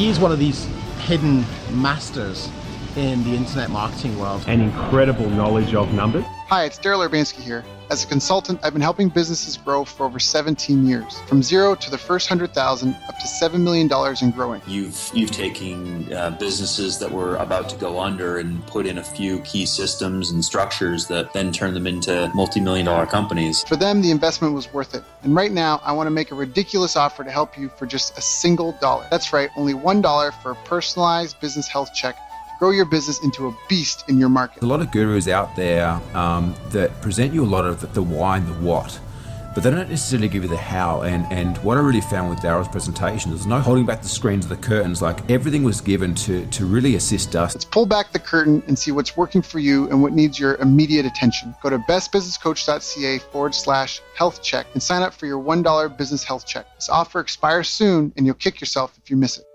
He's one of these hidden masters in the internet marketing world. An incredible knowledge of numbers. Hi, it's Daryl Urbanski here. As a consultant, I've been helping businesses grow for over 17 years, from zero to the first 100,000 up to $7 million and growing. You've taken businesses that were about to go under and put in a few key systems and structures that then turn them into multi-million-dollar companies. For them, the investment was worth it. And right now, I want to make a ridiculous offer to help you for just a single dollar. That's right, only $1 for a personalized business health check. Grow your business into a beast in your market. A lot of gurus out there that present you a lot of the why and the what, but they don't necessarily give you the how. And what I really found with Daryl's presentation, there's no holding back the screens or the curtains. Like, everything was given to really assist us. Let's pull back the curtain and see what's working for you and what needs your immediate attention. Go to bestbusinesscoach.ca/health check and sign up for your $1 business health check. This offer expires soon and you'll kick yourself if you miss it.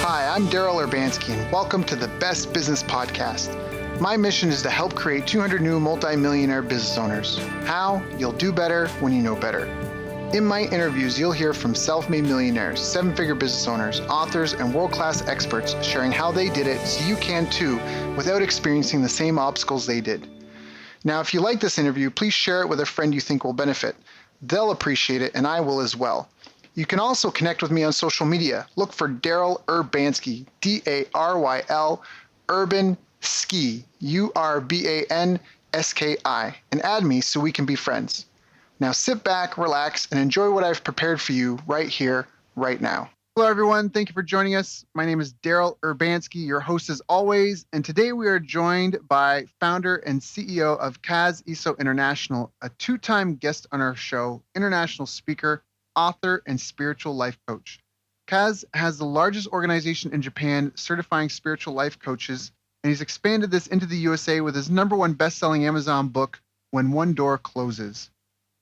Hi, I'm Daryl Urbanski, and welcome to the Best Business Podcast. My mission is to help create 200 new multi-millionaire business owners. How? You'll do better when you know better. In my interviews, you'll hear from self-made millionaires, seven-figure business owners, authors, and world-class experts sharing how they did it so you can too, without experiencing the same obstacles they did. Now, if you like this interview, please share it with a friend you think will benefit. They'll appreciate it, and I will as well. You can also connect with me on social media. Look for Daryl Urbanski, D-A-R-Y-L, Urban Ski, U-R-B-A-N-S-K-I, and add me so we can be friends. Now sit back, relax, and enjoy what I've prepared for you right here, right now. Hello, everyone. Thank you for joining us. My name is Daryl Urbanski, your host as always, and today we are joined by founder and CEO of Kaz Iso International, a two-time guest on our show, international speaker, author, and spiritual life coach. Kaz has the largest organization in Japan certifying spiritual life coaches, and he's expanded this into the USA with his #1 best-selling Amazon book, When One Door Closes.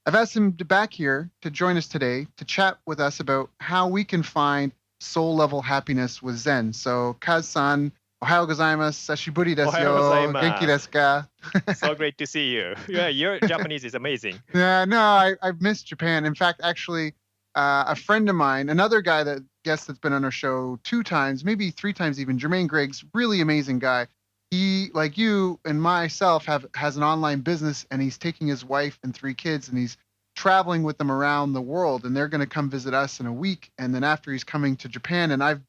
I've asked him back here to join us today to chat with us about how we can find soul-level happiness with Zen. So, Kaz-san, ohayou gozaimasu, sashiburi desu yo, genki desu ka? So great to see you. Yeah, your Japanese is amazing. Yeah, no, I've missed Japan. In fact, actually, a friend of mine, another guest that's been on our show 2 times, maybe 3 times even, Jermaine Griggs, really amazing guy. He, like you and myself, has an online business, and he's taking his wife and 3 kids, and he's traveling with them around the world, and they're going to come visit us in a week. And then after, he's coming to Japan, and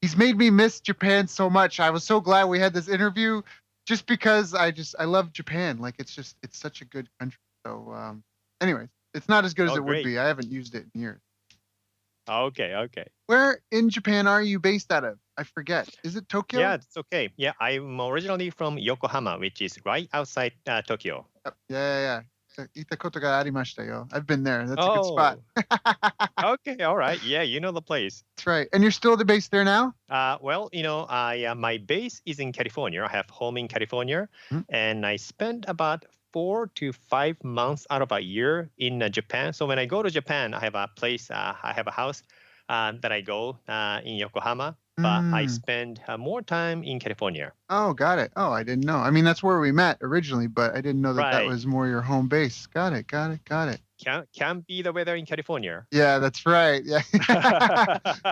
he's made me miss Japan so much. I was so glad we had this interview, just because I love Japan. Like, it's such a good country. So, anyways, it's not as good as it would be. I haven't used it in years. Okay. Where in Japan are you based out of? I forget. Is it Tokyo? Yeah, it's okay. Yeah, I'm originally from Yokohama, which is right outside Tokyo. Yeah. Itakoto ga arimashita yo. I've been there. That's a good spot. Okay, all right. Yeah, you know the place. That's right. And you're still based there now? Well, my base is in California. I have home in California, and I spend about 4 to 5 months out of a year in Japan. So when I go to Japan, I have a place, I have a house that I go in Yokohama, but I spend more time in California. Oh, got it. Oh, I didn't know. I mean, that's where we met originally, but I didn't know that was more your home base. Got it. Can be the weather in California. Yeah, that's right. Yeah.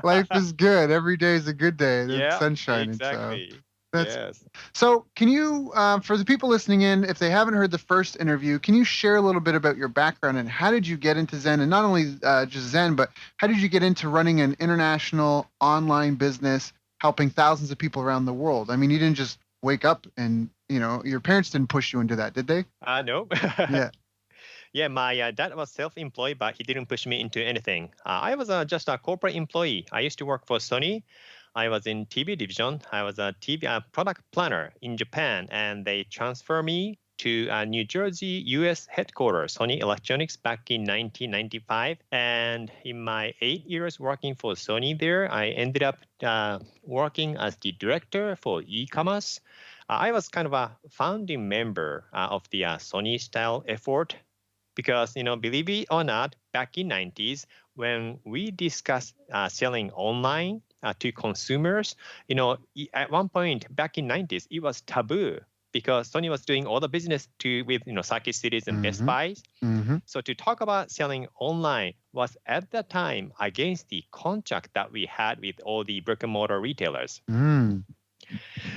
Life is good. Every day is a good day. There's sunshine. Exactly. Yes. So can you, for the people listening in, if they haven't heard the first interview, can you share a little bit about your background and how did you get into Zen? And not only just Zen, but how did you get into running an international online business, helping thousands of people around the world? I mean, you didn't just wake up and, your parents didn't push you into that, did they? No. Yeah. Yeah, my dad was self-employed, but he didn't push me into anything. I was just a corporate employee. I used to work for Sony. I was in TV division. I was a TV product planner in Japan, and they transferred me to New Jersey, U.S. headquarters, Sony Electronics, back in 1995. And in my 8 years working for Sony there, I ended up working as the director for e-commerce. I was kind of a founding member of the Sony style effort because, believe it or not, back in 90s, when we discussed selling online to consumers, at one point back in 90s, it was taboo because Sony was doing all the business with Circuit Cities and Best Buys. So to talk about selling online was at that time against the contract that we had with all the brick and mortar retailers.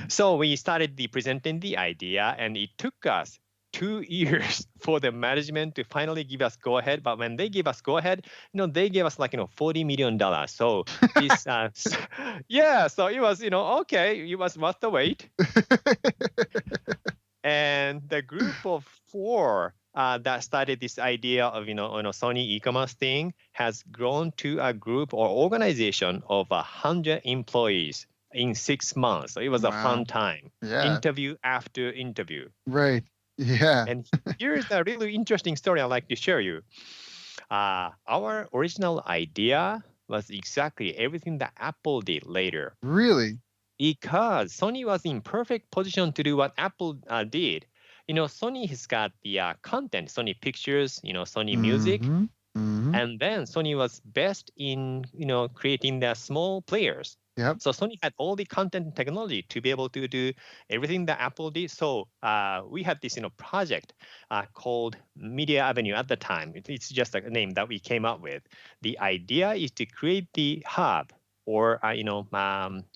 So we started presenting the idea, and it took us 2 years for the management to finally give us go ahead. But when they gave us go ahead, they gave us like $40 million. So this, so it was okay, it was worth the wait. And the group of 4 that started this idea of Sony e-commerce thing has grown to a group or organization of 100 employees in 6 months. So it was a fun time. Interview after interview. Right. Yeah. And here's a really interesting story I'd like to share you. Our original idea was exactly everything that Apple did later. Really? Because Sony was in perfect position to do what Apple did. Sony has got the content, Sony Pictures, Sony Music. And then Sony was best in, creating the small players. Yep. So Sony had all the content and technology to be able to do everything that Apple did. So we had this, project called Media Avenue at the time. It's just a name that we came up with. The idea is to create the hub or,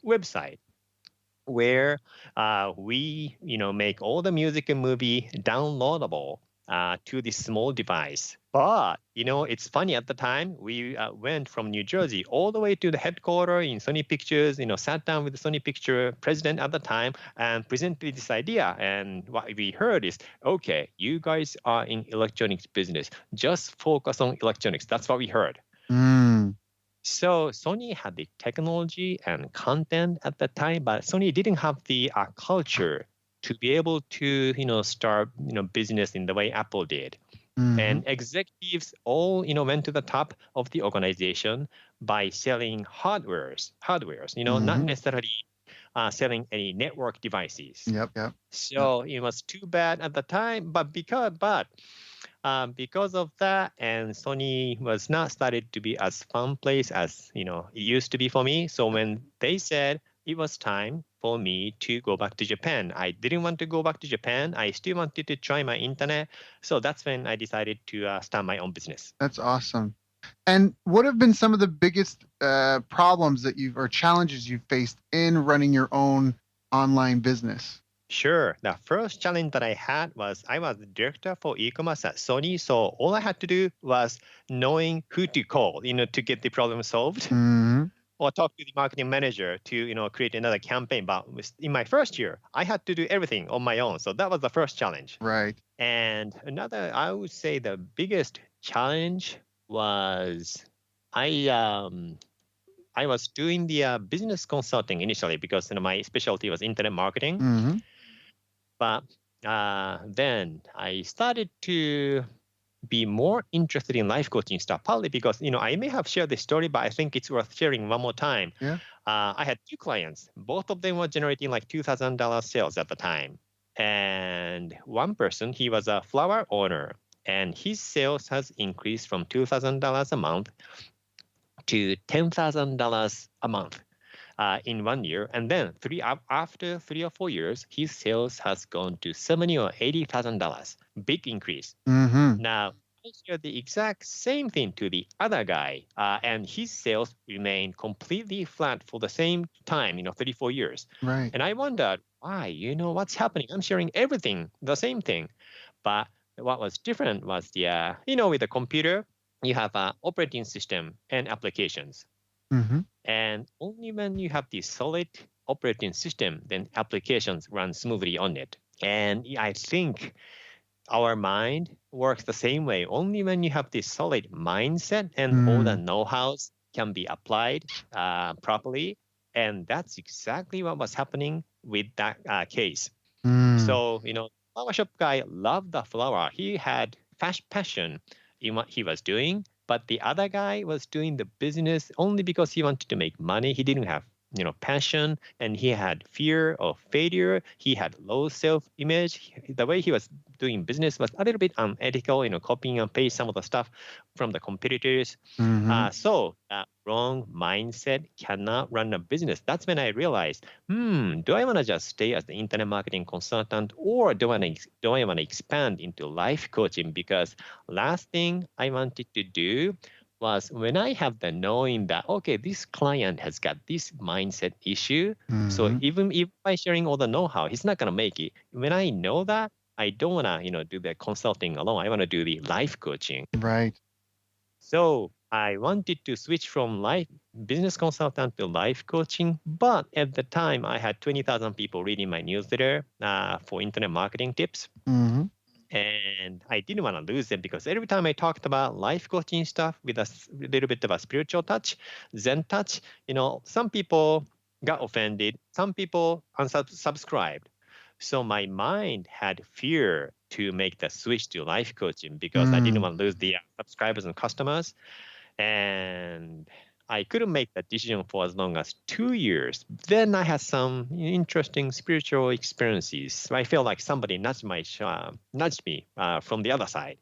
website where we, make all the music and movie downloadable to this small device. But, it's funny, at the time, we went from New Jersey all the way to the headquarters in Sony Pictures, sat down with the Sony Picture president at the time and presented this idea. And what we heard is, okay, you guys are in electronics business. Just focus on electronics. That's what we heard. So Sony had the technology and content at the time, but Sony didn't have the culture to be able to, start, business in the way Apple did. And executives all, went to the top of the organization by selling hardwares, not necessarily selling any network devices. Yep. So it was too bad at the time, but because of that, and Sony was not started to be as fun place as it used to be for me. So when they said it was time for me to go back to Japan, I didn't want to go back to Japan. I still wanted to try my internet. So that's when I decided to start my own business. That's awesome. And what have been some of the biggest problems or challenges you've faced in running your own online business? Sure. The first challenge that I had was I was the director for e-commerce at Sony. So all I had to do was knowing who to call, to get the problem solved. Or talk to the marketing manager to, create another campaign. But in my first year, I had to do everything on my own. So that was the first challenge. Right. And another, I would say the biggest challenge was I was doing the business consulting initially because my specialty was internet marketing. But then I started to be more interested in life coaching stuff, partly because, I may have shared this story, but I think it's worth sharing one more time. Yeah. I had 2 clients. Both of them were generating like $2,000 sales at the time. And one person, he was a flower owner, and his sales has increased from $2,000 a month to $10,000 a month in 1 year. And then after 3 or 4 years, his sales has gone to $70,000 or $80,000. Big increase. Now, I shared the exact same thing to the other guy, and his sales remained completely flat for the same time, 34 years. Right. And I wondered, why? What's happening? I'm sharing everything, the same thing. But what was different was with the computer, you have an operating system and applications. And only when you have the solid operating system, then applications run smoothly on it. And I think our mind works the same way. Only when you have this solid mindset and all the know-hows can be applied properly. And that's exactly what was happening with that case. So, flower shop guy loved the flower. He had passion in what he was doing. But the other guy was doing the business only because he wanted to make money. He didn't have passion, and he had fear of failure. He had low self-image. The way he was doing business was a little bit unethical, copying and paste some of the stuff from the competitors. So that wrong mindset cannot run a business. That's when I realized, do I want to just stay as the internet marketing consultant, or do I want to expand into life coaching? Because last thing I wanted to do was, when I have the knowing that, okay, this client has got this mindset issue. So even if by sharing all the know-how, he's not going to make it. When I know that, I don't want to, do the consulting alone. I want to do the life coaching. Right. So I wanted to switch from business consultant to life coaching. But at the time, I had 20,000 people reading my newsletter for internet marketing tips. And I didn't want to lose them, because every time I talked about life coaching stuff with a little bit of a spiritual touch, Zen touch, some people got offended. Some people unsubscribed. So my mind had fear to make the switch to life coaching, because I didn't want to lose the subscribers and customers. And I couldn't make that decision for as long as 2 years. Then I had some interesting spiritual experiences. I felt like somebody nudged me from the other side.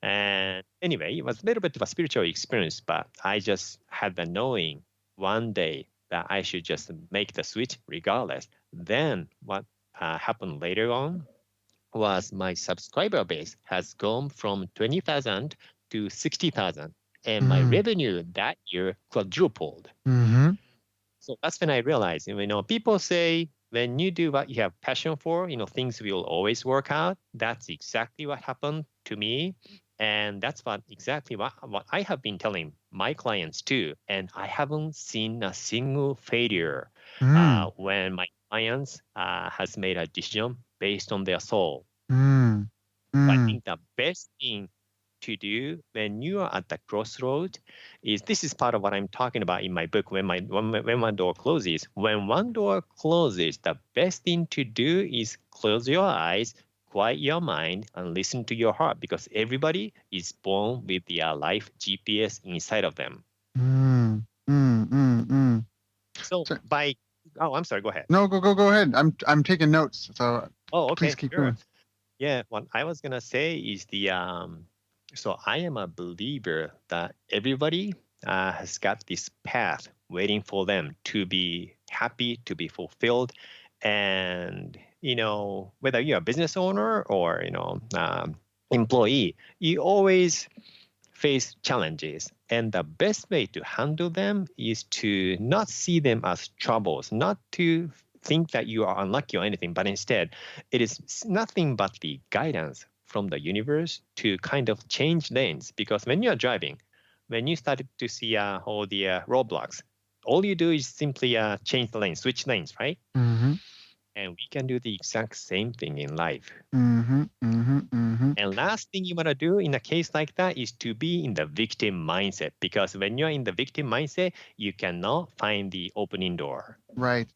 And anyway, it was a little bit of a spiritual experience, but I just had the knowing one day that I should just make the switch regardless. Then what happened later on was my subscriber base has gone from 20,000 to 60,000. And my revenue that year quadrupled. So that's when I realized, people say when you do what you have passion for, things will always work out. That's exactly what happened to me. And that's exactly what I have been telling my clients too. And I haven't seen a single failure when my clients has made a decision based on their soul. I think the best thing to do when you are at the crossroad is, this is part of what I'm talking about in my book, when one door closes. When one door closes, the best thing to do is close your eyes, quiet your mind, and listen to your heart, because everybody is born with their life GPS inside of them. So I'm sorry, go ahead. No, go ahead. I'm taking notes. So okay, please keep going. Yeah, what I was gonna say is so I am a believer that everybody has got this path waiting for them to be happy, to be fulfilled. And, whether you're a business owner or, employee, you always face challenges. And the best way to handle them is to not see them as troubles, not to think that you are unlucky or anything, but instead it is nothing but the guidance from the universe to kind of change lanes. Because when you're driving, when you started to see all the roadblocks, all you do is simply change the lane, switch lanes, right? And we can do the exact same thing in life. And last thing you want to do in a case like that is to be in the victim mindset, because when you're in the victim mindset, you cannot find the opening door. Right.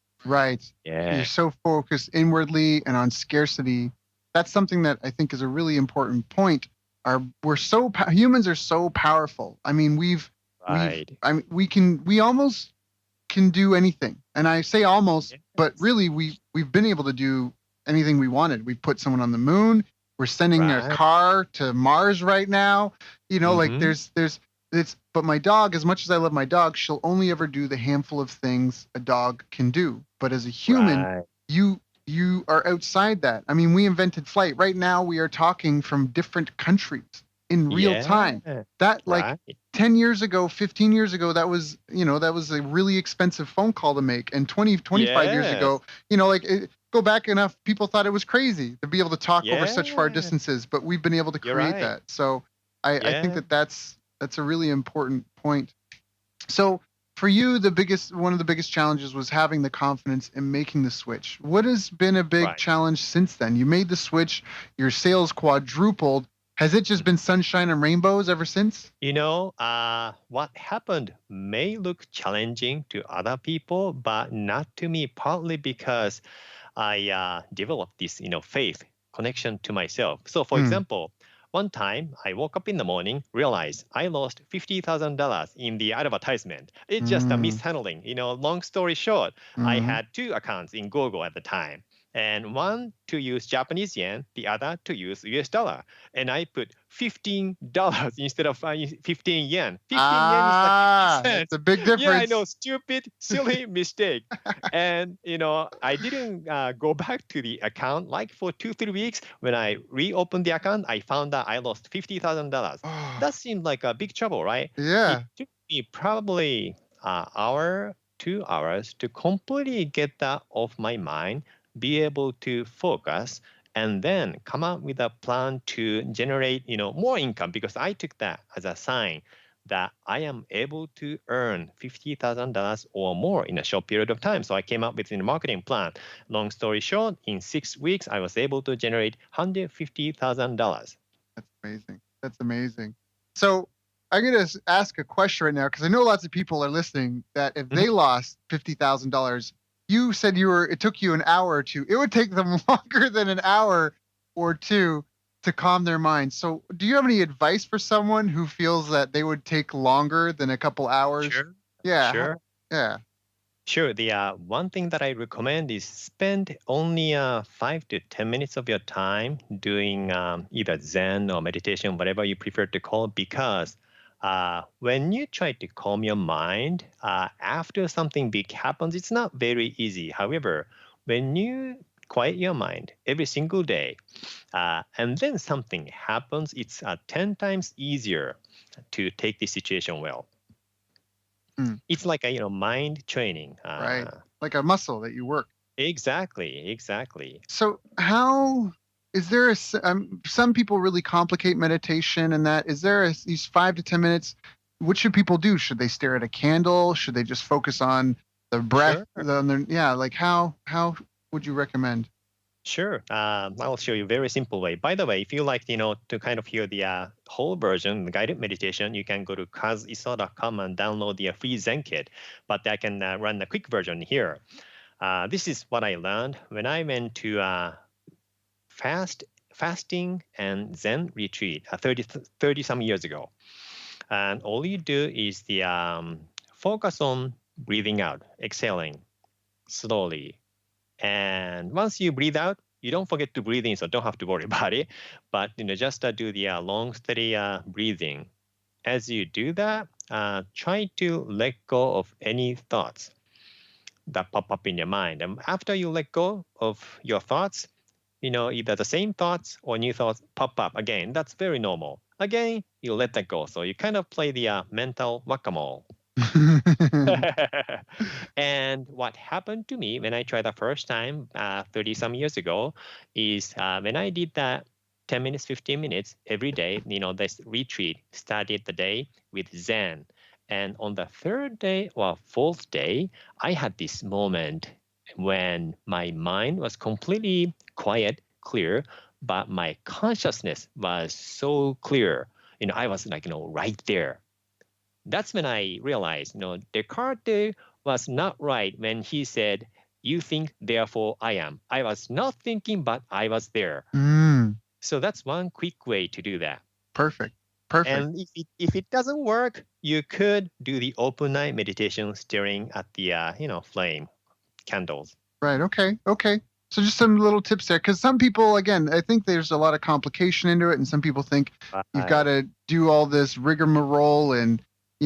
Yeah. You're so focused inwardly and on scarcity. That's something that I think is a really important point. Humans are so powerful. I mean, we almost can do anything. And I say almost, but really we've been able to do anything we wanted. We put someone on the moon. We're sending a car to Mars right now. But my dog, as much as I love my dog, she'll only ever do the handful of things a dog can do. But as a human, you are outside that. I mean, we invented flight. Right now, we are talking from different countries in real time. That 10 years ago, 15 years ago, that was a really expensive phone call to make. And 25 years ago, go back enough, people thought it was crazy to be able to talk over such far distances, but we've been able to create that. So I think that's a really important point. So for you, one of the biggest challenges was having the confidence in making the switch. What has been a big challenge since then? You made the switch, your sales quadrupled. Has it just been sunshine and rainbows ever since? What happened may look challenging to other people, but not to me, partly because I developed this, faith connection to myself. So for example, One time, I woke up in the morning, realized I lost $50,000 in the advertisement. It's just a mishandling. Long story short, I had two accounts in Google at the time. And one to use Japanese yen, the other to use US dollar. And I put $15 instead of 15 yen. 15 yen is like 50 cents. It's a big difference. Yeah, I know, stupid, silly mistake. And, I didn't go back to the account like for 2-3 weeks. When I reopened the account, I found that I lost $50,000. That seemed like a big trouble, right? Yeah. It took me probably an hour, 2 hours to completely get that off my mind, be able to focus, and then come up with a plan to generate, more income, because I took that as a sign that I am able to earn $50,000 or more in a short period of time. So I came up with a marketing plan. Long story short, in 6 weeks, I was able to generate $150,000. That's amazing. That's amazing. So I'm going to ask a question right now, because I know lots of people are listening that if they lost $50,000, you said it took you an hour or two. It would take them longer than an hour or two to calm their mind. So do you have any advice for someone who feels that they would take longer than a couple hours? Sure. Yeah. Sure. Yeah. Sure. The one thing that I recommend is spend only 5 to 10 minutes of your time doing either Zen or meditation, whatever you prefer to call it, because when you try to calm your mind, after something big happens, it's not very easy. However, when you quiet your mind every single day, and then something happens, it's 10 times easier to take the situation well. It's like a mind training. Right, like a muscle that you work. Exactly. So how is there some people really complicate meditation and that. Is there these 5 to 10 minutes? What should people do? Should they stare at a candle? Should they just focus on the breath? Sure. Like how would you recommend? Sure. I'll show you a very simple way. By the way, if you like, to kind of hear the whole version, the guided meditation, you can go to kaziso.com and download the free Zen kit. But I can run a quick version here. This is what I learned when I went to fasting and Zen retreat 30 some years ago. And all you do is the focus on breathing out, exhaling slowly. And once you breathe out, you don't forget to breathe in, so don't have to worry about it. But just do the long, steady breathing. As you do that, try to let go of any thoughts that pop up in your mind. And after you let go of your thoughts, either the same thoughts or new thoughts pop up again. That's very normal. Again, you let that go. So you kind of play the mental whack-a-mole. And what happened to me when I tried the first time 30 some years ago is when I did that 10 minutes, 15 minutes every day, this retreat started the day with Zen. And on the third day or fourth day, I had this moment when my mind was completely quiet, clear, but my consciousness was so clear. I was like, right there. That's when I realized, Descartes was not right when he said, "You think, therefore I am." I was not thinking, but I was there. So that's one quick way to do that. Perfect. And if it doesn't work, you could do the open eye meditation, staring at the flame candles. Right. Okay. So just some little tips there, because some people, again, I think there's a lot of complication into it, and some people think you've got to do all this rigmarole and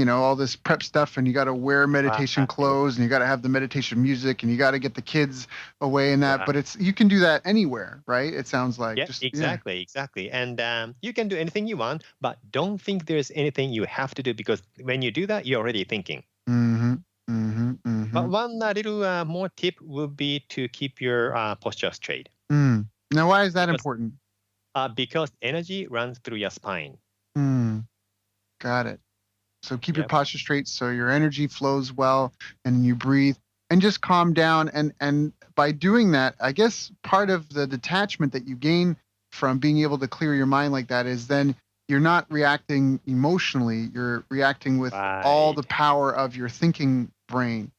all this prep stuff, and you got to wear meditation clothes, and you got to have the meditation music, and you got to get the kids away and that. But you can do that anywhere, right? It sounds like. Yeah, exactly. And you can do anything you want, but don't think there's anything you have to do, because when you do that, you're already thinking. But one little more tip would be to keep your posture straight. Now, why is that important? Because energy runs through your spine. Got it. So keep your posture straight so your energy flows well and you breathe and just calm down. And by doing that, I guess part of the detachment that you gain from being able to clear your mind like that is then you're not reacting emotionally. You're reacting with all the power of your thinking brain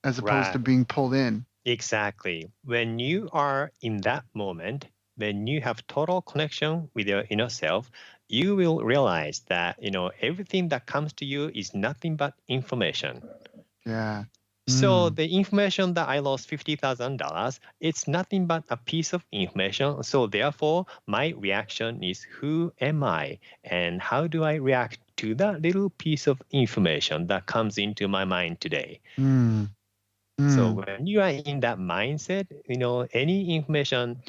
as opposed to being pulled in. Exactly. When you are in that moment, when you have total connection with your inner self, you will realize that, everything that comes to you is nothing but information. Yeah. So the information that I lost $50,000, it's nothing but a piece of information. So therefore, my reaction is, who am I? And how do I react to that little piece of information that comes into my mind today? So when you are in that mindset, any information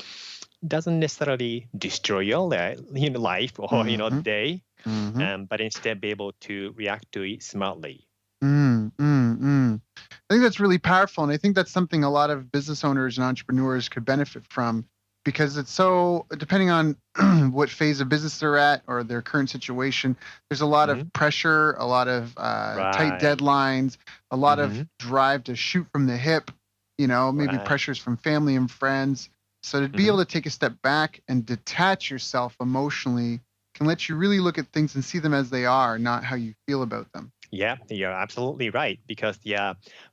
doesn't necessarily destroy your life or day, but instead be able to react to it smartly. I think that's really powerful, and I think that's something a lot of business owners and entrepreneurs could benefit from, because it's so, depending on what phase of business they're at or their current situation, there's a lot of pressure, a lot of tight deadlines, a lot of drive to shoot from the hip, maybe pressures from family and friends. So to be able to take a step back and detach yourself emotionally can let you really look at things and see them as they are, not how you feel about them. Yeah, you're absolutely right. Because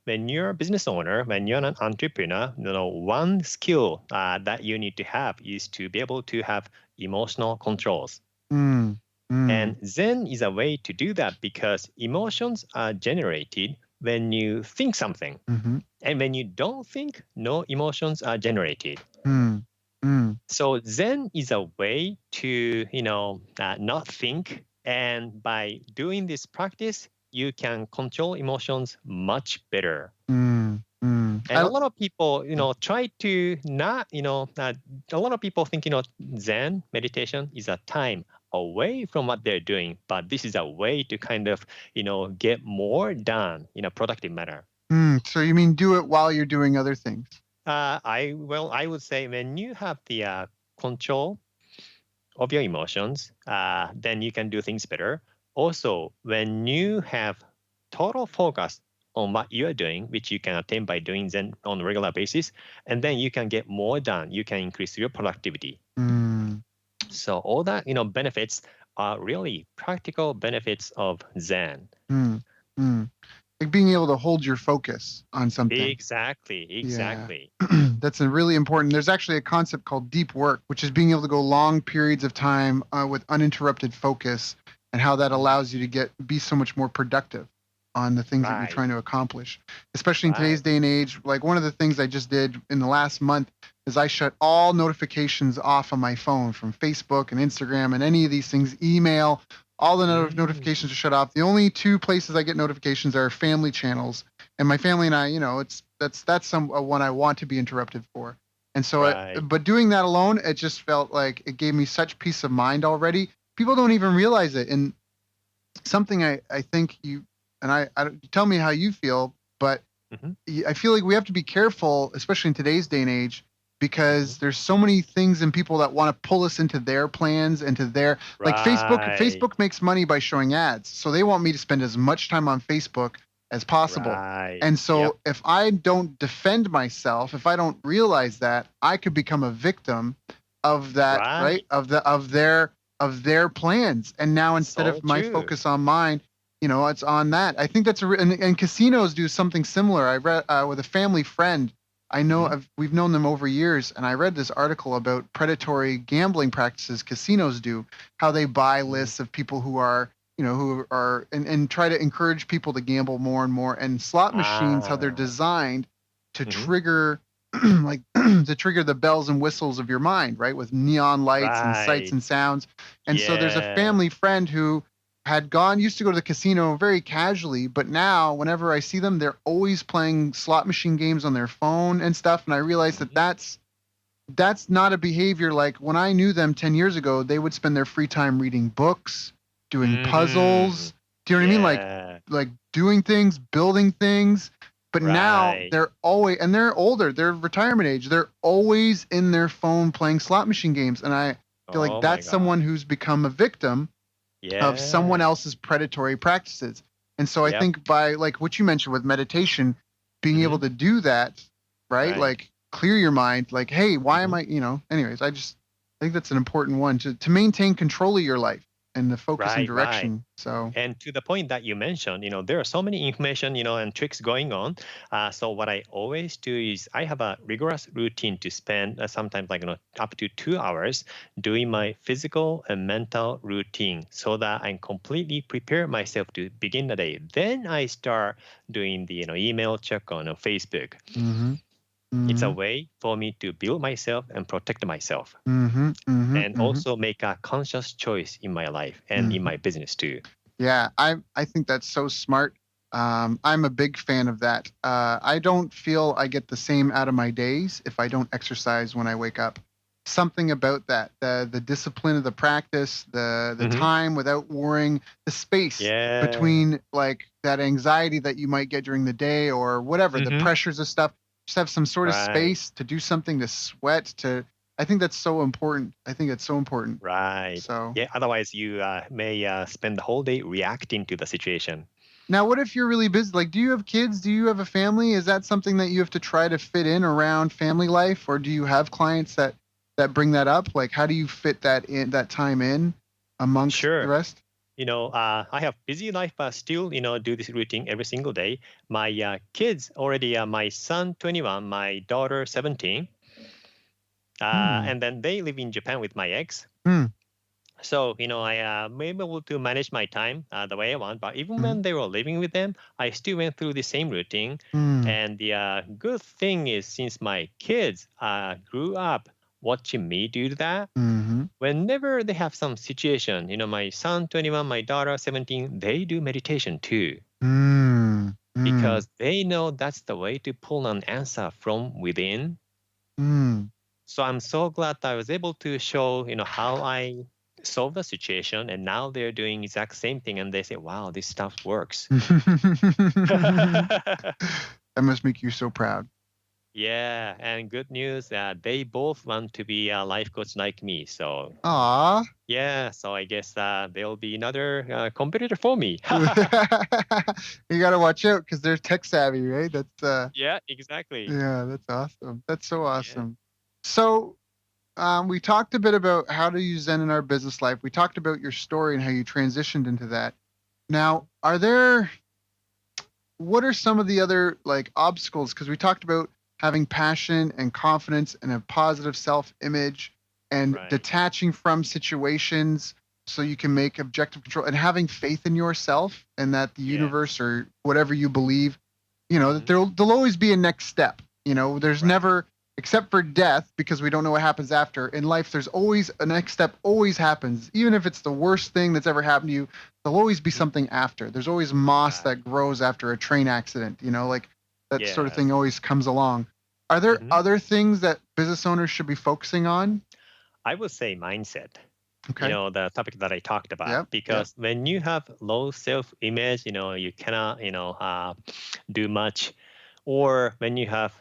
when you're a business owner, when you're an entrepreneur, one skill that you need to have is to be able to have emotional controls. And Zen is a way to do that, because emotions are generated when you think something. And when you don't think, no emotions are generated. So Zen is a way to, not think. And by doing this practice, you can control emotions much better. And a lot of people, try to not, a lot of people think, Zen meditation is a time away from what they're doing, but this is a way to kind of, get more done in a productive manner. So you mean do it while you're doing other things? I would say when you have the control of your emotions, then you can do things better. Also, when you have total focus on what you are doing, which you can attain by doing Zen on a regular basis, and then you can get more done. You can increase your productivity. So all that, benefits are really practical benefits of Zen. Like being able to hold your focus on something. Exactly. Yeah. That's a really important. There's actually a concept called deep work, which is being able to go long periods of time with uninterrupted focus, and how that allows you to be so much more productive on the things that you're trying to accomplish, especially in today's day and age. Like one of the things I just did in the last month is I shut all notifications off on my phone from Facebook and Instagram and any of these things, email. All the notifications are shut off. The only two places I get notifications are family channels, and my family and I, that's one I want to be interrupted for. And so, but doing that alone, it just felt like it gave me such peace of mind already. People don't even realize it. And something I think you, and I tell me how you feel, but I feel like we have to be careful, especially in today's day and age, because there's so many things and people that want to pull us into their plans, into their, like Facebook makes money by showing ads. So they want me to spend as much time on Facebook as possible. And so if I don't defend myself, if I don't realize that, I could become a victim of that, of their plans. And now instead of my focus on mine, it's on that. I think that's and casinos do something similar. I read with a family friend. I know we've known them over years, and I read this article about predatory gambling practices casinos do, how they buy lists of people who are, and try to encourage people to gamble more and more. And slot machines, how they're designed to trigger, to trigger the bells and whistles of your mind, right? With neon lights and sights and sounds. And so there's a family friend who used to go to the casino very casually, but now whenever I see them, they're always playing slot machine games on their phone and stuff. And I realized that that's not a behavior. Like when I knew them 10 years ago, they would spend their free time reading books, doing puzzles. Do you know what I mean? Like doing things, building things. But now they're always, and they're older, they're retirement age. They're always in their phone playing slot machine games. And I feel like that's someone who's become a victim of someone else's predatory practices. And so I think by like what you mentioned with meditation, being able to do that, right? Like clear your mind, like, hey, why am I, anyways, I think that's an important one to maintain control of your life and the focus and Right, right. direction. So, And to the point that you mentioned, there are so many information, and tricks going on. So what I always do is I have a rigorous routine to spend sometimes like up to 2 hours doing my physical and mental routine so that I completely prepare myself to begin the day. Then I start doing the email check on Facebook. mm-hmm, It's a mm-hmm, way for me to build myself and protect myself, mm-hmm, mm-hmm, and mm-hmm, also make a conscious choice in my life and in mm-hmm. my business too. Yeah, I think that's so smart. I'm a big fan of that. I don't feel I get the same out of my days if I don't exercise when I wake up. Something about that, the discipline of the practice, the Hmm. time without worrying, the space Yeah. between like that anxiety that you might get during the day or whatever, the Hmm. pressures of stuff. Just have some sort of Right. space to do something, to sweat, to. I think that's so important. I think it's so important. Right. So. Yeah. Otherwise, you may spend the whole day reacting to the situation. Now, what if you're really busy? Like, do you have kids? Do you have a family? Is that something that you have to try to fit in around family life, or do you have clients that bring that up? Like, how do you fit that time in amongst the Sure. rest? I have busy life, but still, do this routine every single day. My kids already, my son 21, my daughter 17, Hmm. and then they live in Japan with my ex. Hmm. So, I am able to manage my time the way I want. But even Hmm. when they were living with them, I still went through the same routine. Hmm. And the good thing is, since my kids grew up watching me do that, Hmm. whenever they have some situation, my son 21, my daughter 17, they do meditation too, Hmm. Hmm. because they know that's the way to pull an answer from within. Hmm. So I'm so glad that I was able to show, how I solve the situation, and now they're doing exact same thing, and they say, "Wow, this stuff works." That must make you so proud. Yeah, and good news, they both want to be a life coach like me. So Aw. yeah, so I guess they'll be another competitor for me. You got to watch out because they're tech savvy, right? Yeah, exactly. Yeah, that's awesome. That's so Yeah. awesome. So, we talked a bit about how to use Zen in our business life. We talked about your story and how you transitioned into that. Now, what are some of the other like obstacles? Because we talked about having passion and confidence and a positive self-image and Right. detaching from situations so you can make objective control and having faith in yourself and that the Yes. universe or whatever you believe, that Hmm. there'll always be a next step. There's Right. never, except for death, because we don't know what happens after. In life, there's always a next step, always happens. Even if it's the worst thing that's ever happened to you, there'll always be Mhm. something after. There's always moss Right. that grows after a train accident, like that sort of thing Yes. always comes along. Are there Hmm. other things that business owners should be focusing on? I would say mindset. Okay. The topic that I talked about, Yep. Yep. because when you have low self-image, you cannot, do much, or when you have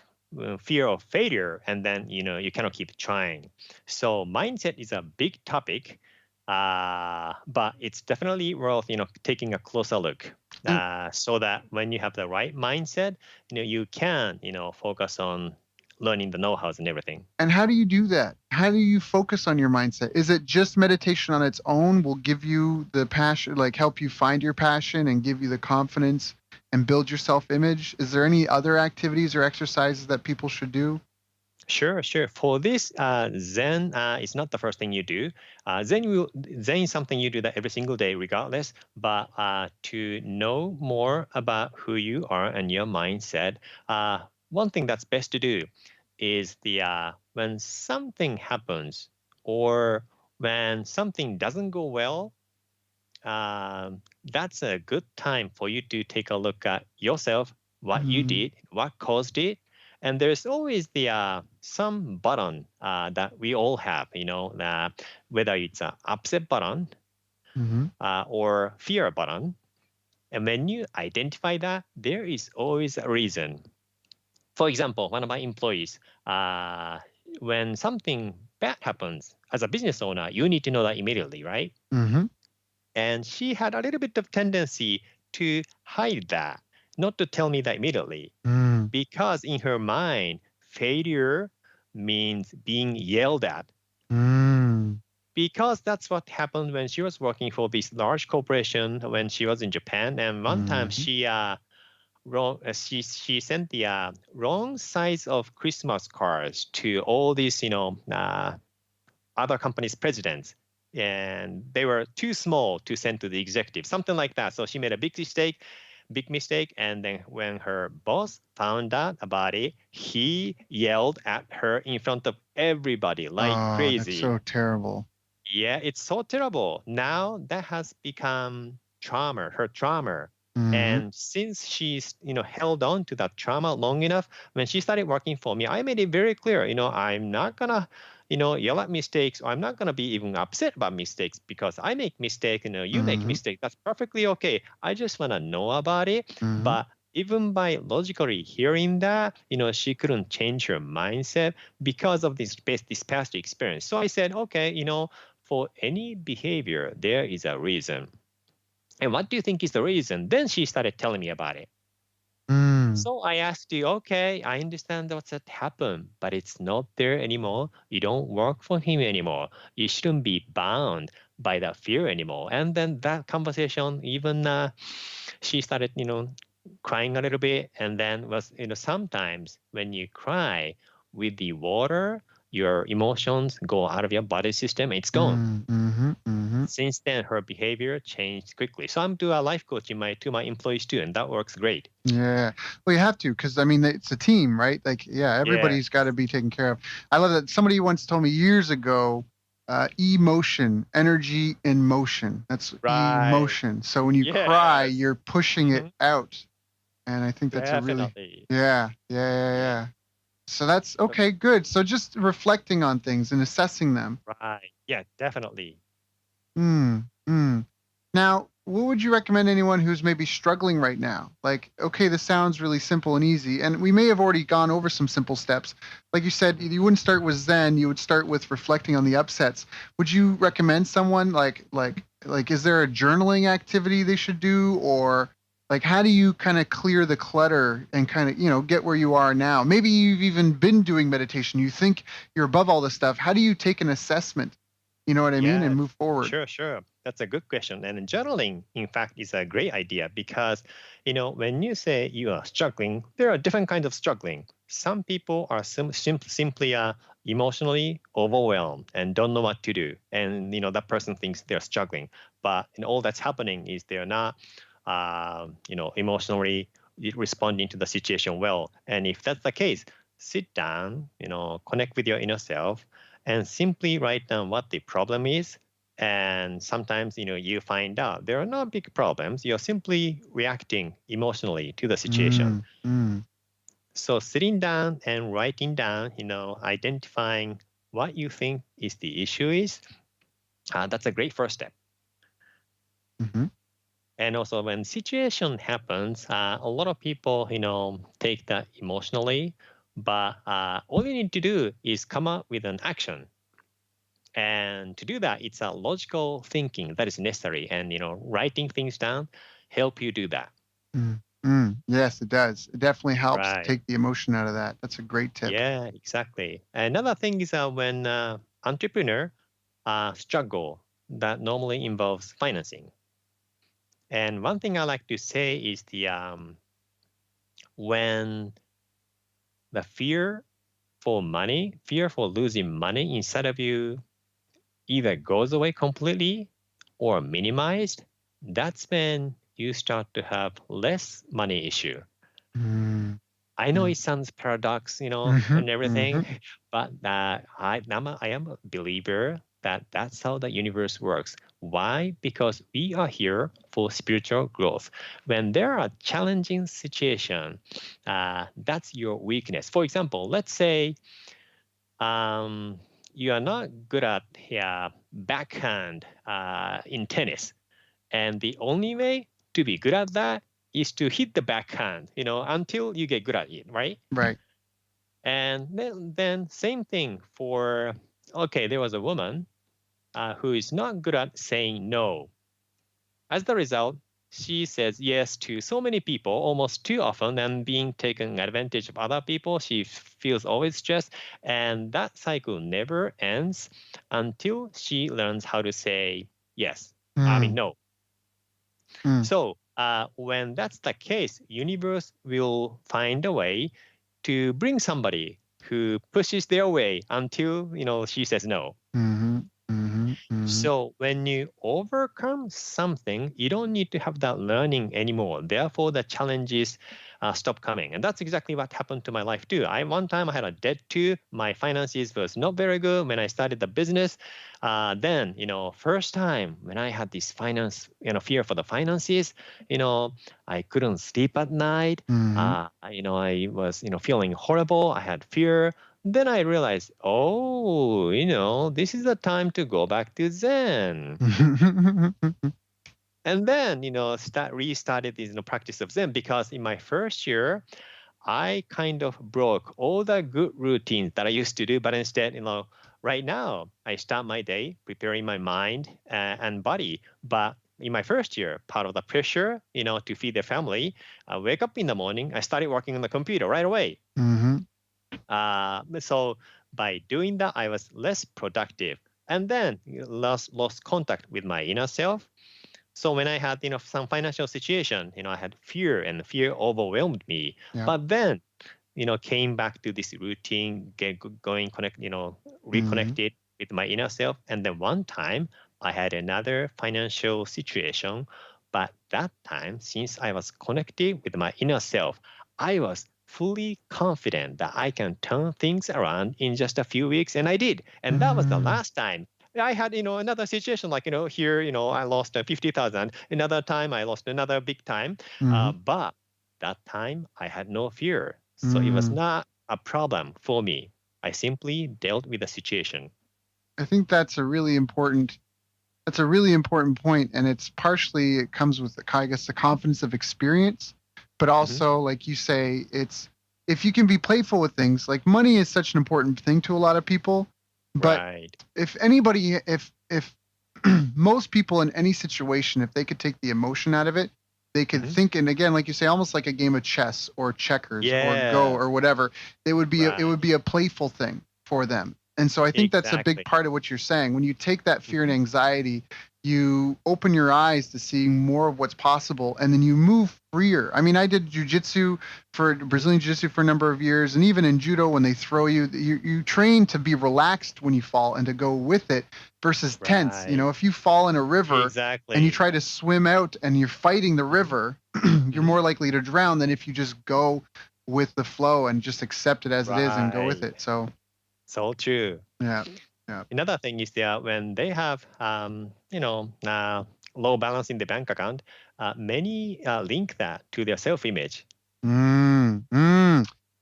fear of failure, and then you cannot keep trying. So mindset is a big topic, but it's definitely worth taking a closer look, And so that when you have the right mindset, you can focus on learning the know-hows and everything. and how do you do that? How do you focus on your mindset? Is it just meditation on its own will give you the passion, like help you find your passion and give you the confidence and build your self-image? Is there any other activities or exercises that people should do? Sure, sure. For this, Zen is not the first thing you do. Zen is something you do that every single day, regardless. But to know more about who you are and your mindset, one thing that's best to do is when something happens, or when something doesn't go well, that's a good time for you to take a look at yourself, what you Mm-hmm. did, what caused it. And there's always the some button that we all have, whether it's an upset button Mm-hmm. or fear button. And when you identify that, there is always a reason. For example, one of my employees, when something bad happens as a business owner, you need to know that immediately, right? Mm-hmm. And she had a little bit of tendency to hide that, not to tell me that immediately, Mm. because in her mind, failure means being yelled at. Mm. because that's what happened when she was working for this large corporation when she was in Japan. And one time she sent the wrong size of Christmas cards to all these other companies' presidents, and they were too small to send to the executive, something like that. So she made a big mistake, and then when her boss found out about it, he yelled at her in front of everybody like crazy. That's so terrible. Yeah, it's so terrible. Now that has become her trauma. And since she's, held on to that trauma long enough, when she started working for me, I made it very clear, I'm not gonna, yell at mistakes, or I'm not gonna be even upset about mistakes because I make mistakes, you make mistakes. That's perfectly okay. I just wanna know about it. But even by logically hearing that, she couldn't change her mindset because of this past experience. So I said, okay, for any behavior, there is a reason. And what do you think is the reason? Then she started telling me about it. So I asked you, okay, I understand what's happened, but it's not there anymore. You don't work for him anymore. You shouldn't be bound by that fear anymore. And then that conversation, even she started, crying a little bit. And then was, sometimes when you cry with the water, your emotions go out of your body system, it's gone. Since then, her behavior changed quickly. So I'm doing a life coach to my employees too, and that works great. Yeah. Well, you have to, because it's a team, right? Like, everybody's got to be taken care of. I love that. Somebody once told me years ago, emotion, energy in motion. That's emotion. So when you cry, you're pushing it out. And I think that's Definitely. Yeah. So that's okay, good. So just reflecting on things and assessing them. Right. Yeah, definitely. Now, what would you recommend anyone who's maybe struggling right now? Like, okay, this sounds really simple and easy, and we may have already gone over some simple steps. Like you said, you wouldn't start with Zen, you would start with reflecting on the upsets. Would you recommend someone like is there a journaling activity they should do, or like how do you kind of clear the clutter and kind of, get where you are now? Maybe you've even been doing meditation. You think you're above all this stuff. How do you take an assessment? You know what I mean? And move forward. Sure. That's a good question. And journaling, in fact, is a great idea because, when you say you are struggling, there are different kinds of struggling. Some people are simply emotionally overwhelmed and don't know what to do. And, that person thinks they're struggling. But all that's happening is they're not, emotionally responding to the situation well. And if that's the case, sit down, connect with your inner self, and simply write down what the problem is. And sometimes, you find out there are no big problems. You're simply reacting emotionally to the situation. So sitting down and writing down, identifying what you think is the issue is, that's a great first step. And also when situation happens, a lot of people, take that emotionally. But all you need to do is come up with an action. And to do that, it's a logical thinking that is necessary. And, writing things down help you do that. Yes, it does. It definitely helps take the emotion out of that. That's a great tip. Yeah, exactly. Another thing is when entrepreneur struggle, that normally involves financing. And one thing I like to say is when the fear for losing money inside of you either goes away completely or minimized, that's when you start to have less money issue. I know it sounds paradox, and everything, but I am a believer that that's how the universe works. Why? Because we are here for spiritual growth. When there are challenging situations, that's your weakness. For example, let's say you are not good at backhand in tennis. And the only way to be good at that is to hit the backhand, until you get good at it, right? Right. And then same thing for, there was a woman who is not good at saying no. As the result, she says yes to so many people, almost too often, and being taken advantage of other people. She feels always stressed, and that cycle never ends until she learns how to say yes. I mean, no. So when that's the case, universe will find a way to bring somebody who pushes their way until she says no. So when you overcome something, you don't need to have that learning anymore. Therefore, the challenges stop coming. And that's exactly what happened to my life too. One time I had a debt too. My finances was not very good when I started the business. Then, first time when I had this fear for the finances, I couldn't sleep at night. I was, feeling horrible. I had fear. Then I realized, this is the time to go back to Zen. And then, restarted this practice of Zen, because in my first year, I kind of broke all the good routines that I used to do. But instead, right now, I start my day preparing my mind and body. But in my first year, part of the pressure, to feed the family, I wake up in the morning, I started working on the computer right away. So by doing that, I was less productive, and then lost contact with my inner self. So when I had some financial situation, I had fear, and fear overwhelmed me. Yeah. But then came back to this routine, reconnected with my inner self. And then one time I had another financial situation, but that time, since I was connected with my inner self, I was fully confident that I can turn things around in just a few weeks, and I did. And that was the last time. I had, another situation like, here, I lost 50,000. Another time I lost another big time. But that time I had no fear. So it was not a problem for me. I simply dealt with the situation. I think that's a really important point. And it comes with, I guess, the confidence of experience. But also, like you say, if you can be playful with things, like money is such an important thing to a lot of people. But if most people in any situation, if they could take the emotion out of it, they could think, and again, like you say, almost like a game of chess or checkers or Go or whatever, it would be a playful thing for them. And so I think that's a big part of what you're saying. When you take that fear and anxiety, you open your eyes to seeing more of what's possible, and then you move freer. I mean, I did Brazilian jiu-jitsu for a number of years, and even in judo, when they throw you, you train to be relaxed when you fall and to go with it versus tense. If you fall in a river and you try to swim out and you're fighting the river, you're more likely to drown than if you just go with the flow and just accept it as it is and go with it. So true. Yeah. Yeah. Another thing is that when they have, low balance in the bank account, many link that to their self-image.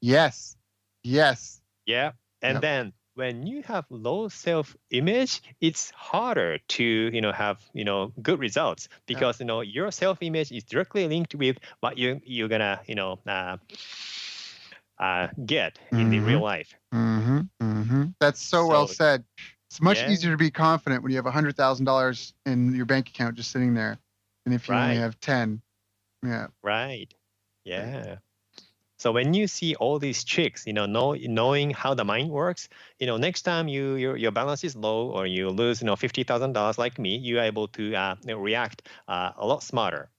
Yes. Yeah. And then when you have low self-image, it's harder to, have, good results, because, your self-image is directly linked with what you're gonna, get in the real life. That's so well said. It's much easier to be confident when you have $100,000 in your bank account just sitting there, than if you only have 10. Yeah. Right. Yeah. So when you see all these tricks, knowing how the mind works, next time your balance is low or you lose, $50,000 like me, you're able to react a lot smarter.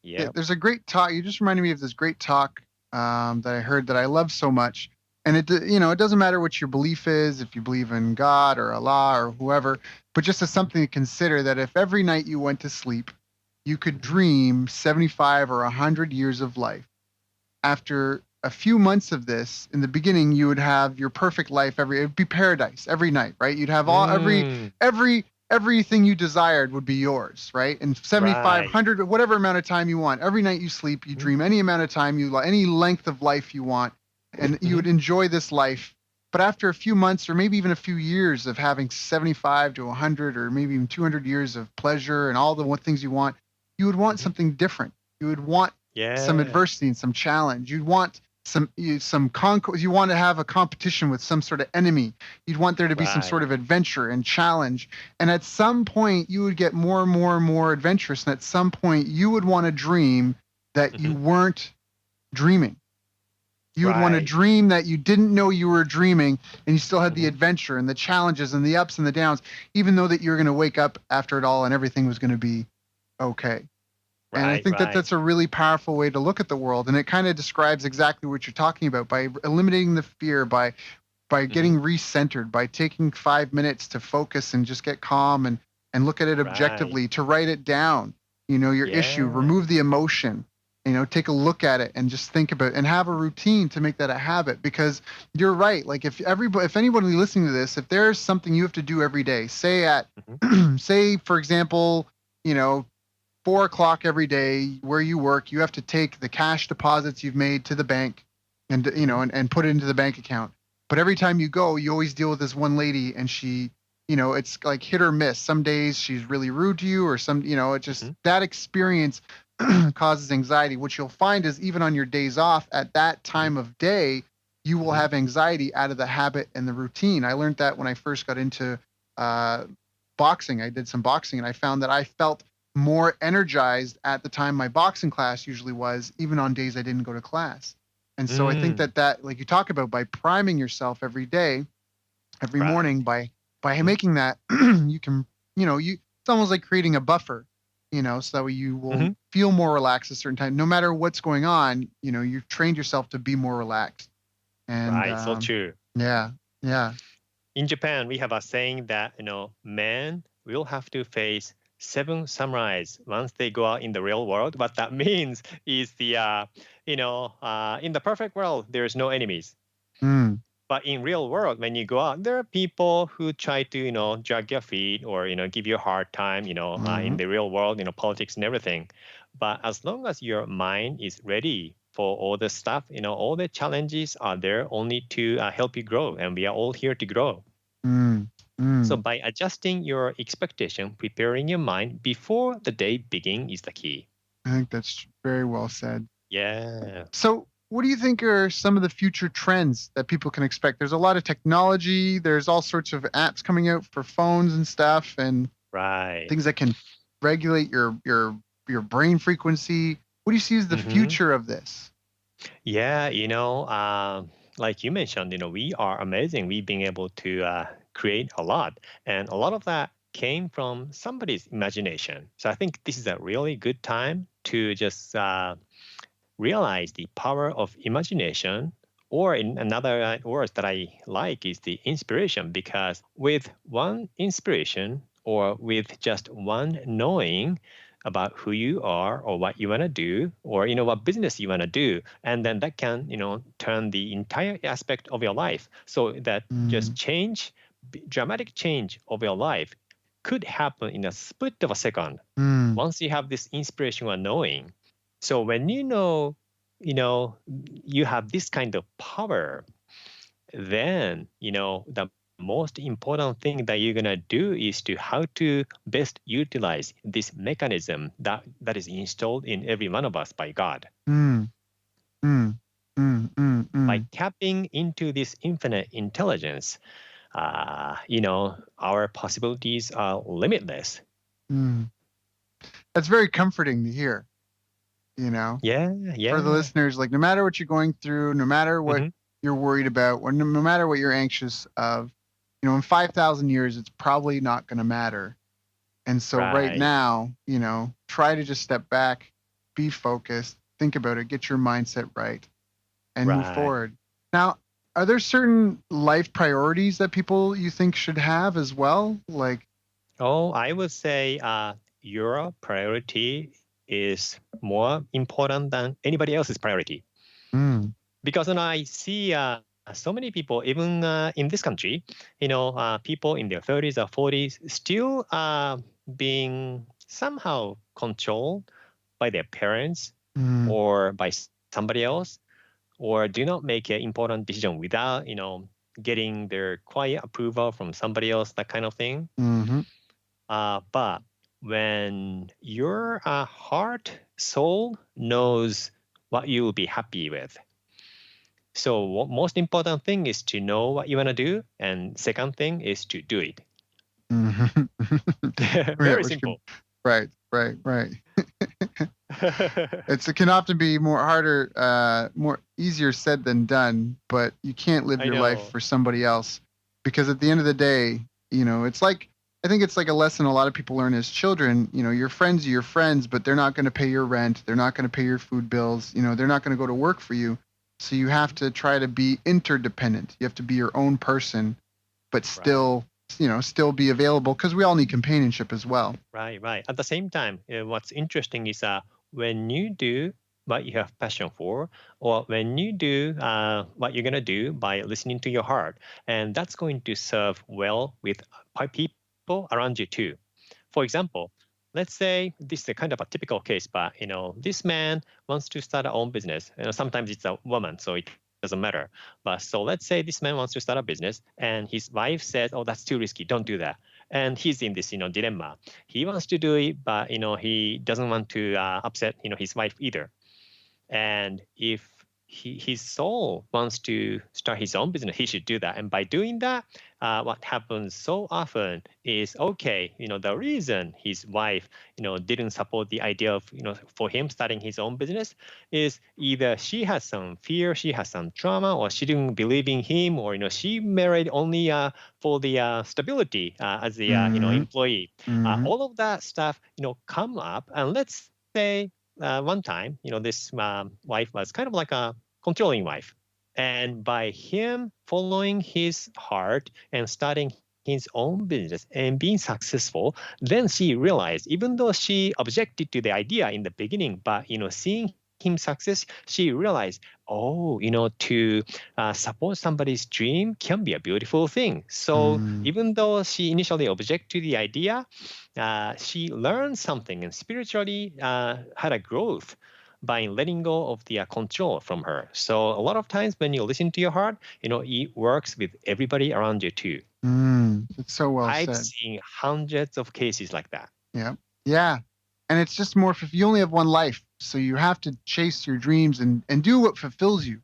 Yeah. There's a great talk. You just reminded me of this great talk that I heard that I love so much. And it doesn't matter what your belief is, if you believe in God or Allah or whoever, but just as something to consider, that if every night you went to sleep, you could dream 75 or 100 years of life. After a few months of this, in the beginning, you would have your perfect life. It would be paradise every night, right? You'd have everything you desired would be yours, right? And 75, 100, whatever amount of time you want. Every night you sleep, you dream any amount of time any length of life you want. And you would enjoy this life. But after a few months or maybe even a few years of having 75 to 100 or maybe even 200 years of pleasure and all the things you want, you would want something different. You would want some adversity and some challenge. You'd want you want to have a competition with some sort of enemy. You'd want there to be some sort of adventure and challenge. And at some point you would get more and more and more adventurous. And at some point you would want to dream that you weren't dreaming. You would want to dream that you didn't know you were dreaming, and you still had the adventure and the challenges and the ups and the downs, even though that you're going to wake up after it all and everything was going to be okay. And I think that that's a really powerful way to look at the world. And it kind of describes exactly what you're talking about by eliminating the fear, by getting recentered, by taking 5 minutes to focus and just get calm and look at it objectively, to write it down, your issue, remove the emotion. Take a look at it and just think about it and have a routine to make that a habit, because you're right. Like if anybody listening to this, if there's something you have to do every day, say say, for example, 4:00 every day where you work, you have to take the cash deposits you've made to the bank and, and put it into the bank account. But every time you go, you always deal with this one lady, and she, it's like hit or miss. Some days she's really rude to you, or it just, that experience causes anxiety. What you'll find is even on your days off at that time of day, you will have anxiety out of the habit and the routine. I learned that when I first got into boxing. I did some boxing, and I found that I felt more energized at the time my boxing class usually was, even on days I didn't go to class. And so I think that like you talk about, by priming yourself every day, every morning, by making that, you can, it's almost like creating a buffer. So that way you will feel more relaxed at a certain time. No matter what's going on, you've trained yourself to be more relaxed. And so true. Yeah. In Japan, we have a saying that, men will have to face 7 samurais once they go out in the real world. What that means is in the perfect world, there's no enemies. But in real world, when you go out, there are people who try to, drag your feet or, give you a hard time, in the real world, politics and everything. But as long as your mind is ready for all the stuff, all the challenges are there only to help you grow. And we are all here to grow. So by adjusting your expectation, preparing your mind before the day begins is the key. I think that's very well said. Yeah. So what do you think are some of the future trends that people can expect? There's a lot of technology. There's all sorts of apps coming out for phones and stuff, and things that can regulate your brain frequency. What do you see as the future of this? Yeah, like you mentioned, we are amazing. We've been able to create a lot, and a lot of that came from somebody's imagination. So I think this is a really good time to just realize the power of imagination, or in another word that I like is the inspiration, because with one inspiration or with just one knowing about who you are or what you want to do, or what business you want to do, and then that can turn the entire aspect of your life. So that just dramatic change of your life could happen in a split of a second once you have this inspiration or knowing. So when you have this kind of power, then the most important thing that you're going to do is to how to best utilize this mechanism that is installed in every one of us by God. By tapping into this infinite intelligence, our possibilities are limitless. That's very comforting to hear. Yeah. For the listeners, like no matter what you're going through, no matter what you're worried about, or no matter what you're anxious of, in 5,000 years, it's probably not going to matter. And so right now, try to just step back, be focused, think about it, get your mindset right, and move forward. Now, are there certain life priorities that people you think should have as well? I would say your priority is more important than anybody else's priority. Because I see so many people, even in this country, people in their 30s or 40s still being somehow controlled by their parents or by somebody else, or do not make an important decision without, getting their quiet approval from somebody else, that kind of thing. But when your heart, soul knows what you will be happy with, So most important thing is to know what you want to do, and second thing is to do it. Mhm. Very Which simple. right. It can often be more harder, more easier said than done, but you can't live I your life know. for somebody else, because at the end of the day, it's like, I think it's like a lesson a lot of people learn as children. Your friends are your friends, but they're not going to pay your rent. They're not going to pay your food bills. They're not going to go to work for you. So you have to try to be interdependent. You have to be your own person, but still be available, because we all need companionship as well. Right. At the same time, what's interesting is when you do what you have passion for, or when you do what you're going to do by listening to your heart, and that's going to serve well with people around you too. For example, let's say this is a kind of a typical case, but this man wants to start a own business. Sometimes it's a woman, so it doesn't matter. But so let's say this man wants to start a business, and his wife says, "Oh, that's too risky. Don't do that." And he's in this dilemma. He wants to do it, but he doesn't want to upset his wife either. And if his soul wants to start his own business, he should do that. And by doing that, what happens so often is, okay, the reason his wife, didn't support the idea of, for him starting his own business is either she has some fear, she has some trauma, or she didn't believe in him, or, she married only for the stability as the, employee. Mhm. All of that stuff, come up. And let's say one time, this wife was kind of like a controlling wife. And by him following his heart and starting his own business and being successful, then she realized, even though she objected to the idea in the beginning, but seeing him success, she realized, to support somebody's dream can be a beautiful thing. So even though she initially objected to the idea, she learned something and spiritually had a growth by letting go of the control from her. So a lot of times when you listen to your heart, it works with everybody around you too. It's so well I've said. seen hundreds of cases like that. Yeah. And it's just more, if you only have one life, so you have to chase your dreams and do what fulfills you,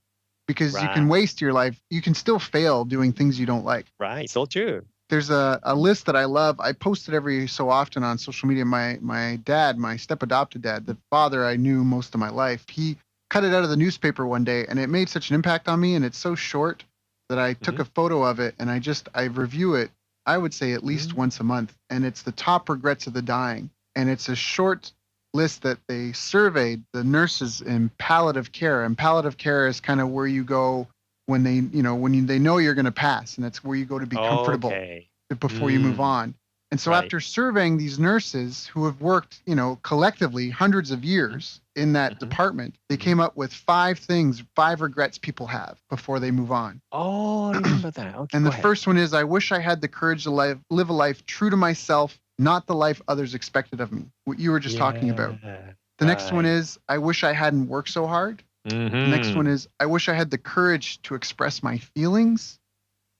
because you can Right. waste your life. You can still fail doing things you don't like. Right. So true. There's a list that I love. I post it every so often on social media. My dad, my step-adopted dad, the father I knew most of my life, he cut it out of the newspaper one day, and it made such an impact on me, and it's so short that I took a photo of it, and I review it, I would say at least once a month, and it's the top regrets of the dying. And it's a short list that they surveyed the nurses in palliative care. And palliative care is kind of where you go when they know you're going to pass, and that's where you go to be comfortable before you move on. And so after surveying these nurses who have worked, collectively hundreds of years in that department, they came up with 5 regrets people have before they move on. Oh, I remember that. Okay, And the go ahead. first one is, I wish I had the courage to live a life true to myself, not the life others expected of me. What you were just talking about. The next one is, I wish I hadn't worked so hard. The next one is, I wish I had the courage to express my feelings.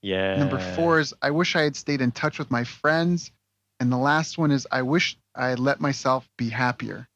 Yeah. Number 4 is, I wish I had stayed in touch with my friends. And the last one is, I wish I had let myself be happier.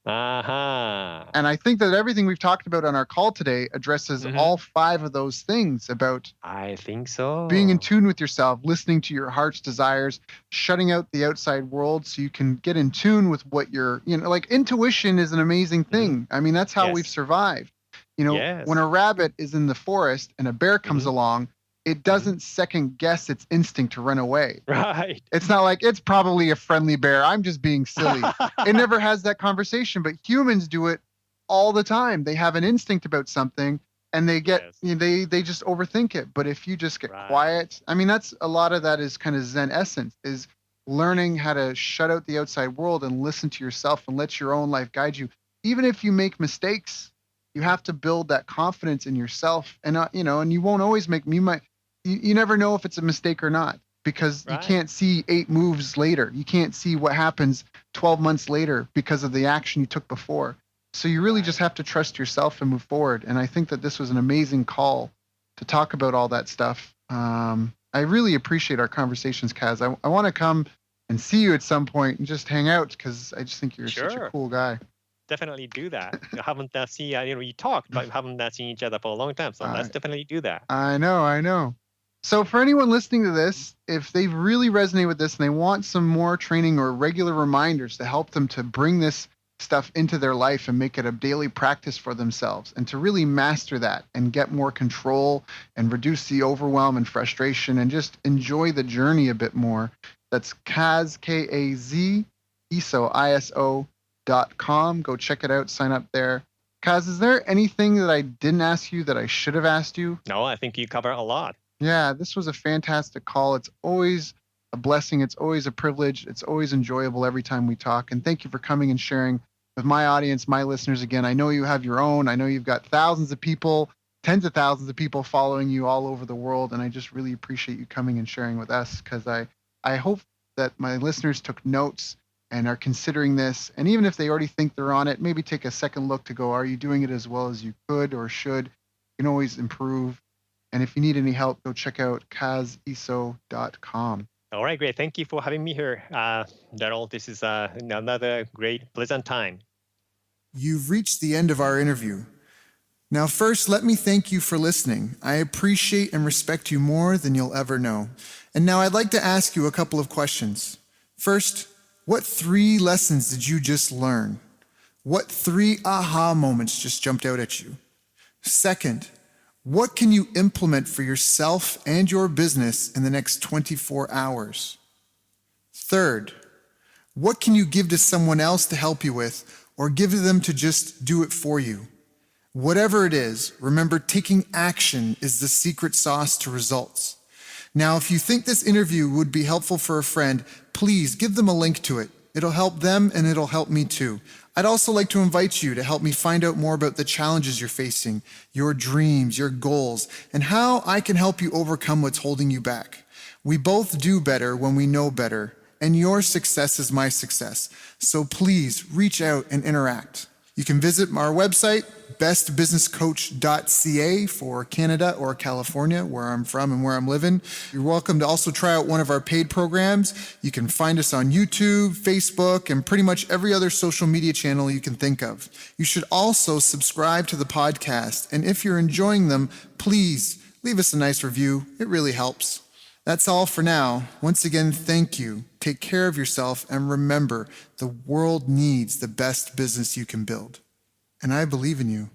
And I think that everything we've talked about on our call today addresses all 5 of those things about, I think so, being in tune with yourself, listening to your heart's desires, shutting out the outside world so you can get in tune with what you're, like intuition is an amazing thing. I mean, that's how we've survived. When a rabbit is in the forest and a bear comes along, it doesn't second guess its instinct to run away. Right. It's not like, it's probably a friendly bear, I'm just being silly. It never has that conversation, but humans do it all the time. They have an instinct about something and they get, they just overthink it. But if you just get quiet, I mean, that's a lot of that is kind of Zen essence, is learning how to shut out the outside world and listen to yourself and let your own life guide you. Even if you make mistakes, you have to build that confidence in yourself, and and you won't always make. You never know if it's a mistake or not, because you can't see 8 moves later. You can't see what happens 12 months later because of the action you took before. So you really just have to trust yourself and move forward. And I think that this was an amazing call to talk about all that stuff. I really appreciate our conversations, Kaz. I want to come and see you at some point and just hang out, because I just think you're such a cool guy. definitely do that. You haven't seen, we talked, but we haven't seen each other for a long time. So let's definitely do that. I know. So for anyone listening to this, if they really resonate with this and they want some more training or regular reminders to help them to bring this stuff into their life and make it a daily practice for themselves and to really master that and get more control and reduce the overwhelm and frustration and just enjoy the journey a bit more, that's Kaz, Kaz, Iso, ISO.com. Go check it out, sign up there. Kaz, is there anything that I didn't ask you that I should have asked you? No, I think you cover a lot. Yeah, this was a fantastic call. It's always a blessing. It's always a privilege. It's always enjoyable every time we talk. And thank you for coming and sharing with my audience, my listeners. Again, I know you have your own. I know you've got thousands of people, tens of thousands of people following you all over the world. And I just really appreciate you coming and sharing with us, because I hope that my listeners took notes and are considering this. And even if they already think they're on it, maybe take a second look to go, are you doing it as well as you could or should? You can always improve. And if you need any help, go check out kaziso.com. All right, great. Thank you for having me here, Daryl. This is another great, pleasant time. You've reached the end of our interview. Now, first, let me thank you for listening. I appreciate and respect you more than you'll ever know. And now I'd like to ask you a couple of questions. First, what 3 lessons did you just learn? What 3 aha moments just jumped out at you? Second, what can you implement for yourself and your business in the next 24 hours? Third, what can you give to someone else to help you with, or give to them to just do it for you? Whatever it is, remember, taking action is the secret sauce to results. Now, if you think this interview would be helpful for a friend, please give them a link to it. It'll help them and it'll help me too. I'd also like to invite you to help me find out more about the challenges you're facing, your dreams, your goals, and how I can help you overcome what's holding you back. We both do better when we know better, and your success is my success. So please reach out and interact. You can visit our website, bestbusinesscoach.ca for Canada or California, where I'm from and where I'm living. You're welcome to also try out one of our paid programs. You can find us on YouTube, Facebook, and pretty much every other social media channel you can think of. You should also subscribe to the podcast. And if you're enjoying them, please leave us a nice review. It really helps. That's all for now. Once again, thank you. Take care of yourself, and remember, the world needs the best business you can build. And I believe in you.